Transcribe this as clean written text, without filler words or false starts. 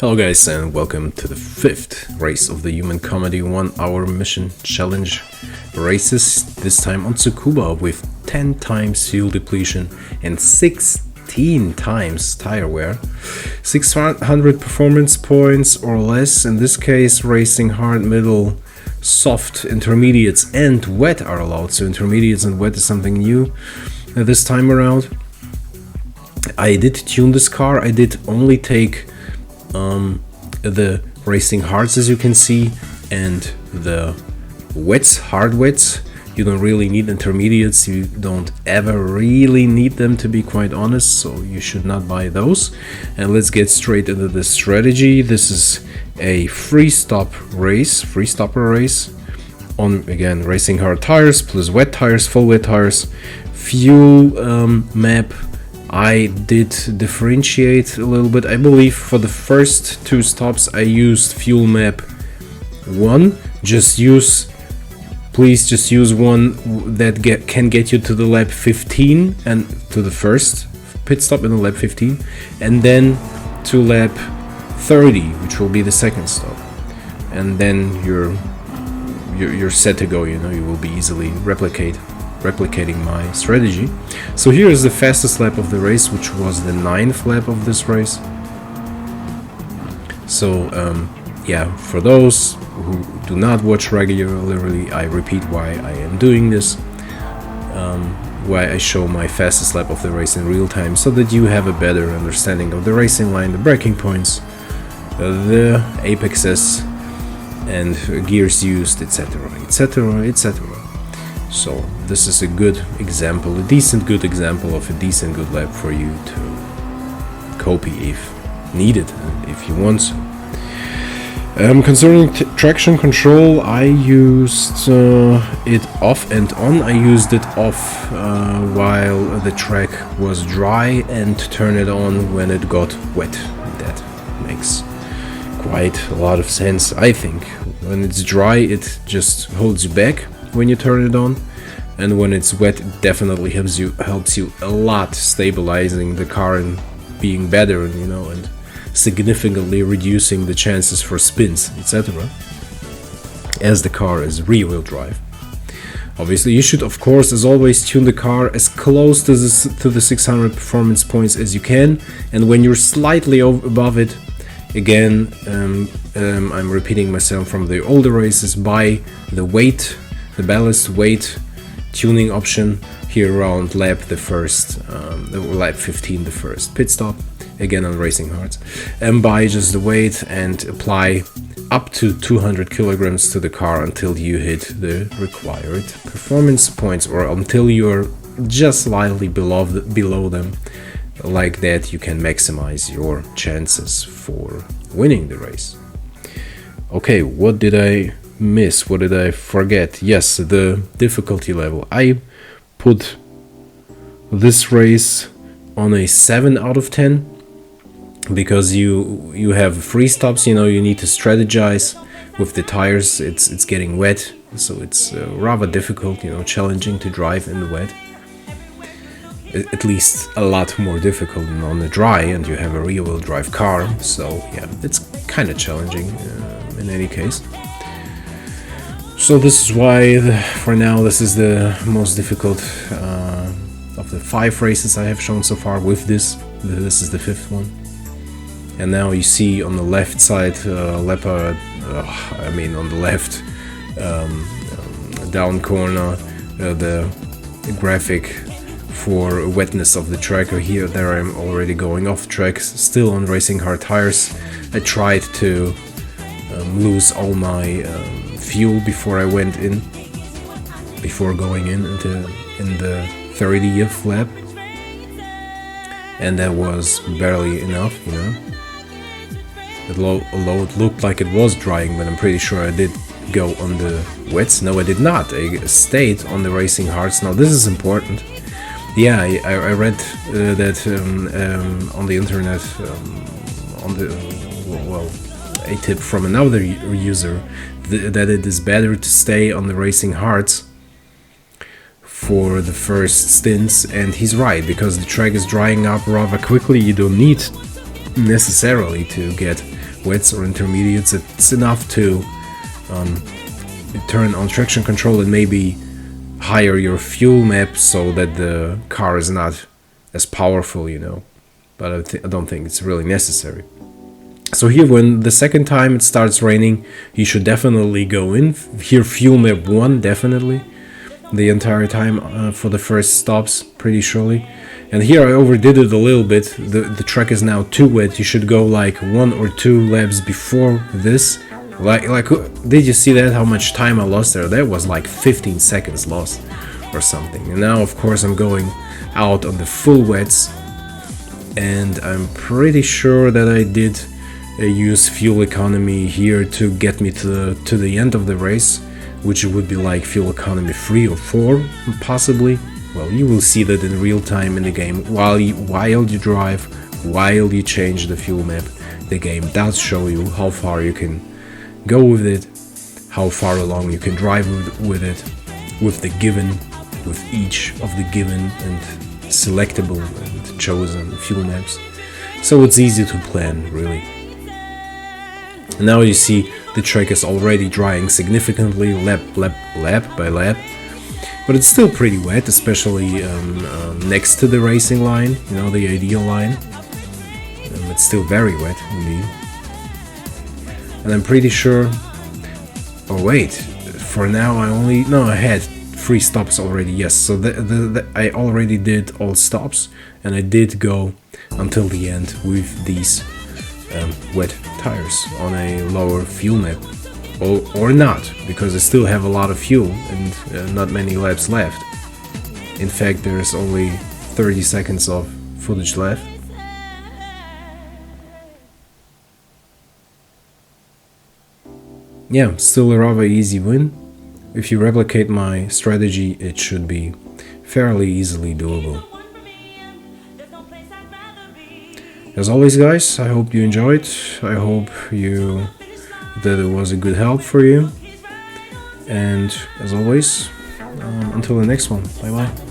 Hello guys, and welcome to the 5th race of the Human Comedy 1-hour mission challenge races, this time on Tsukuba with 10 times fuel depletion and 16 times tire wear. 600 performance points or less, in this case racing hard, middle, soft, intermediates and wet are allowed, so intermediates and wet is something new this time around. I did tune this car, I did only take the racing hards, as you can see, and the wets, hard wets. You don't really need intermediates, you don't ever really need them, to be quite honest, so you should not buy those. And let's get straight into the strategy. This is a free stopper race on, again, racing hard tires plus wet tires, full wet tires. Fuel map, I did differentiate a little bit. I believe for the first two stops I used fuel map 1. Please just use one that can get you to the lap 15 and to the first pit stop in the lap 15, and then to lap 30, which will be the second stop, and then you're set to go. You know, you will be easily replicating my strategy. So here is the fastest lap of the race, which was the 9th lap of this race. So yeah, for those who do not watch regularly, I repeat why I am doing this, why I show my fastest lap of the race in real time, so that you have a better understanding of the racing line, the braking points, the apexes and gears used, etc, etc, etc. So this is a good example, a decent good example of a decent good lap for you to copy if needed, if you want so. Concerning traction control, I used it off and on. I used it off while the track was dry and turn it on when it got wet. That makes quite a lot of sense, I think. When it's dry, it just holds you back when you turn it on, and when it's wet, it definitely helps you a lot, stabilizing the car and being better, you know, and significantly reducing the chances for spins, etc., as the car is rear-wheel drive. Obviously, you should, of course, as always, tune the car as close to the 600 performance points as you can, and when you're slightly above it, again, I'm repeating myself from the older races, buy the weight, the ballast weight tuning option here around lap 15, the first pit stop, again on racing hards, and buy just the weight and apply up to 200 kilograms to the car until you hit the required performance points, or until you're just slightly below them. Like that, you can maximize your chances for winning the race. Okay, what did I miss? What did I forget? Yes, the difficulty level. I put this race on a 7 out of 10 because you have free stops, you know, you need to strategize with the tires. It's getting wet, so it's rather difficult, you know, challenging to drive in the wet. At least a lot more difficult than on the dry, and you have a rear-wheel drive car, so yeah, it's kind of challenging in any case. So this is why, for now, this is the most difficult of the 5 races I have shown so far with this. This is the 5th one. And now you see on the left side, on the left down corner, the graphic for wetness of the track. Here, there I'm already going off track, still on racing hard tires. I tried to lose all my fuel before going in the 30th lap, and that was barely enough, you know. Although it looked like it was drying, but I'm pretty sure I did go on the wets. No, I did not. I stayed on the racing hards. Now this is important. Yeah, I read that on the internet, a tip from another user, that it is better to stay on the racing hards for the first stints, and he's right, because the track is drying up rather quickly. You don't need necessarily to get wets or intermediates, it's enough to turn on traction control and maybe higher your fuel map so that the car is not as powerful, you know. But I don't think it's really necessary. So here, when the second time it starts raining, you should definitely go in. Here, fuel map 1, definitely. The entire time for the first stops, pretty surely. And here I overdid it a little bit. The track is now too wet. You should go like 1 or 2 laps before this. Like, did you see that? How much time I lost there? That was like 15 seconds lost or something. And now, of course, I'm going out on the full wets. And I'm pretty sure that I did use fuel economy here to get me to the end of the race, which would be like fuel economy 3 or 4, possibly. Well, you will see that in real time in the game. While you drive, while you change the fuel map, the game does show you how far you can go with it, how far along you can drive with it, with each of the given and selectable and chosen fuel maps. So it's easy to plan, really. And now you see the track is already drying significantly, lap by lap. But it's still pretty wet, especially next to the racing line, you know, the ideal line. It's still very wet, indeed. And I'm pretty sure... Oh wait, for now I had 3 stops already, yes. So I already did all stops, and I did go until the end with these wet tires on a lower fuel map. Or not, because I still have a lot of fuel and not many laps left. In fact, there's only 30 seconds of footage left. Yeah, still a rather easy win. If you replicate my strategy, it should be fairly easily doable. As always, guys, I hope you enjoyed. I hope that it was a good help for you. And as always, until the next one, bye bye.